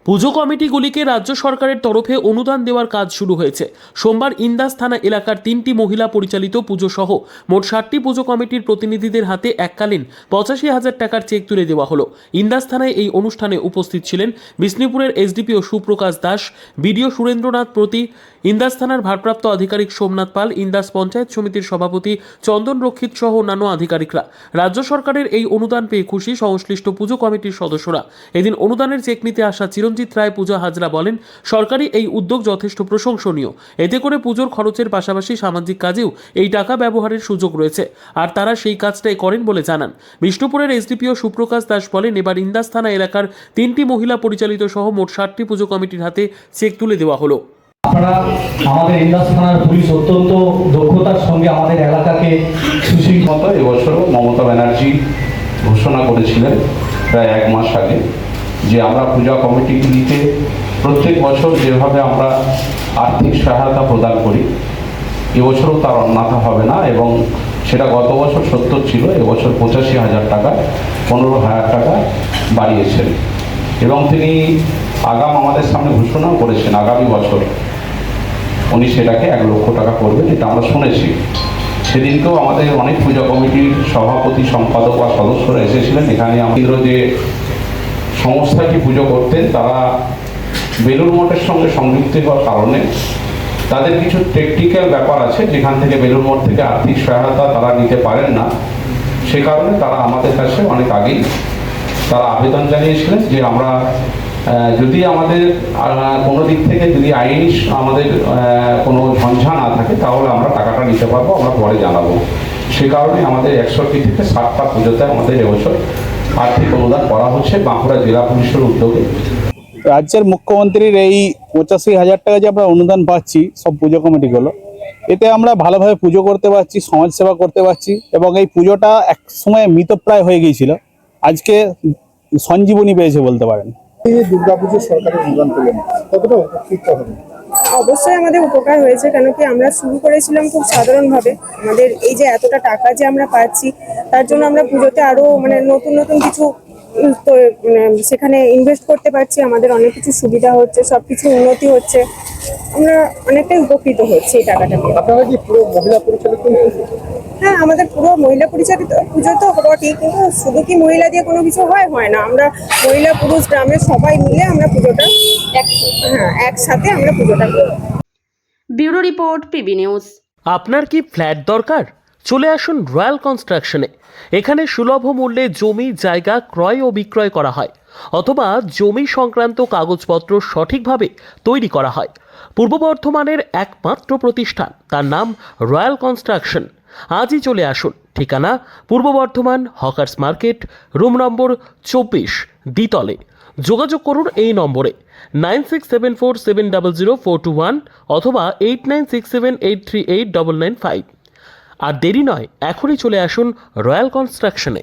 পুজো কমিটিগুলিকে রাজ্য সরকারের তরফে অনুদান দেওয়ার কাজ শুরু হয়েছে। সোমবার ইন্দাস থানা এলাকার 3টি মহিলা পরিচালিত পুজো সহ মোট 60টি পুজো কমিটির প্রতিনিধিদের হাতে এককালীন 85,000 টাকার চেক তুলে দেওয়া হলো। ইন্দাস থানায় এই অনুষ্ঠানে উপস্থিত ছিলেন বিষ্ণুপুরের এসডিপিও সুপ্রকাশ দাস, বিডিও সুরেন্দ্রনাথ প্রতি, ইন্দাস থানার ভারপ্রাপ্ত আধিকারিক সোমনাথ পাল, ইন্দাস পঞ্চায়েত সমিতির সভাপতি চন্দন রক্ষিত সহ অন্যান্য আধিকারিকরা। রাজ্য সরকারের এই অনুদান পেয়ে খুশি সংশ্লিষ্ট পুজো কমিটির সদস্যরা। এদিন অনুদানের চেক নিতে আসা চিরঞ্জিত রায় পূজা হাজরা বলেন, সরকারি এই উদ্যোগ যথেষ্ট প্রশংসনীয়। এতে করে পুজোর খরচের পাশাপাশি সামাজিক কাজেও এই টাকা ব্যবহারের সুযোগ রয়েছে, আর তারা সেই কাজটাই করেন বলে জানান। বিষ্ণুপুরের এসডিপিও সুপ্রকাশ দাস বলেন, এবার ইন্দাস থানা এলাকার 3টি মহিলা পরিচালিত সহ মোট 60টি পুজো কমিটির হাতে চেক তুলে দেওয়া হলো। আপনারা আমাদের ইন্দাস থানার পুলিশ অত্যন্ত দক্ষতার সঙ্গে আমাদের এলাকাকে সুশৃঙ্খল। এবছরও মমতা ব্যানার্জি ঘোষণা করেছিলেন প্রায় 1 মাস আগে যে আমরা পূজা কমিটিগুলিকে প্রত্যেক বছর যেভাবে আমরা আর্থিক সহায়তা প্রদান করি এবছরও তার অন্যথা হবে না, এবং সেটা গত বছর 70 ছিল, এবছর 85,000 টাকা 15,000 টাকা বাড়িয়েছেন, এবং তিনি আমাদের সামনে ঘোষণাও করেছেন আগামী বছর উনি সেটাকে 1 লক্ষ টাকা করবেন, এটা আমরা শুনেছি। সেদিনকেও আমাদের অনেক পূজা কমিটির সভাপতি, সম্পাদক বা সদস্যরা এসেছিলেন এখানে। আমাদের যে সংস্থাটি পুজো করতেন তারা বেলুড় মঠের সঙ্গে সংযুক্ত হওয়ার কারণে তাদের কিছু টেকনিক্যাল ব্যাপার আছে, যেখান থেকে বেলুড় মঠ থেকে আর্থিক সহায়তা তারা নিতে পারেন না। সে কারণে তারা আমাদের কাছে অনেক আগেই তারা আবেদন জানিয়েছিলেন যে আমরা যদি আমাদের কোনো দিক থেকে যদি আইনি আমাদের কোনো ঝঞ্ঝা না থাকে তাহলে আমরা টাকাটা নিতে পারবো, আমরা পরে জানাবো। সে কারণে আমাদের 61 থেকে 60টা পুজোতে আমাদের এবছর আর্থিক অনুদান করা হচ্ছে বাঁকুড়া জেলা পুলিশের উদ্যোগে। রাজ্যের মুখ্যমন্ত্রীর এই 85,000 টাকা যে আমরা অনুদান পাচ্ছি সব পুজো কমিটিগুলো, এতে আমরা ভালোভাবে পুজো করতে পারছি, সমাজসেবা করতে পারছি, এবং এই পুজোটা এক সময় মৃতপ্রায় হয়ে গিয়েছিল, আজকে সঞ্জীবনী পেয়েছে বলতে পারেন। দুর্গাপুজো সরকারের অনুদান পেলেন, কতটা উপকৃত হবে? অবশ্যই আমাদের উপকার হয়েছে, কেন কি আমরা শুরু করেছিলাম খুব সাধারণভাবে। আমাদের এই যে এতটা টাকা যে আমরা পাচ্ছি তার জন্য আমরা পুজোতে আরো নতুন নতুন কিছু সেখানে ইনভেস্ট করতে পারছি, আমাদের অনেক কিছু সুবিধা হচ্ছে, সবকিছু উন্নতি হচ্ছে, আমরা অনেকটাই উপকৃত হচ্ছি এই টাকাটা পেয়ে। আপনারা কি পুরো মহিলা পরিচালিত? হ্যাঁ, আমাদের পুরো মহিলা পরিচালিত পুজো তো বটেই, কিন্তু শুধু কি মহিলা দিয়ে কোনো কিছু হয় না। আমরা মহিলা পুরুষ গ্রামের সবাই মিলে আমরা পুজোটা একসাথে আমরা পুজোটা করি। Bureau report, PB news. আপনার কি ফ্ল্যাট দরকার? চলে আসুন রয়্যাল কনস্ট্রাকশনে। এখানে সুলভ মূল্যে জমি জায়গা ক্রয় ও বিক্রয় করা হয়, অথবা জমি সংক্রান্ত কাগজপত্র সঠিকভাবে তৈরি করা হয়। পূর্ব বর্ধমানের একমাত্র প্রতিষ্ঠান, তার নাম রয়্যাল কনস্ট্রাকশন। আজই চলে আসুন। ঠিকানা পূর্ব Bardhaman hawkers market, room number 24, দ্বিতলে। যোগাযোগ করুন এই নম্বরে 9674700421 অথবা 8967838995। আর দেরি নয়, এখনই চলে আসুন রয়্যাল কনস্ট্রাকশনে।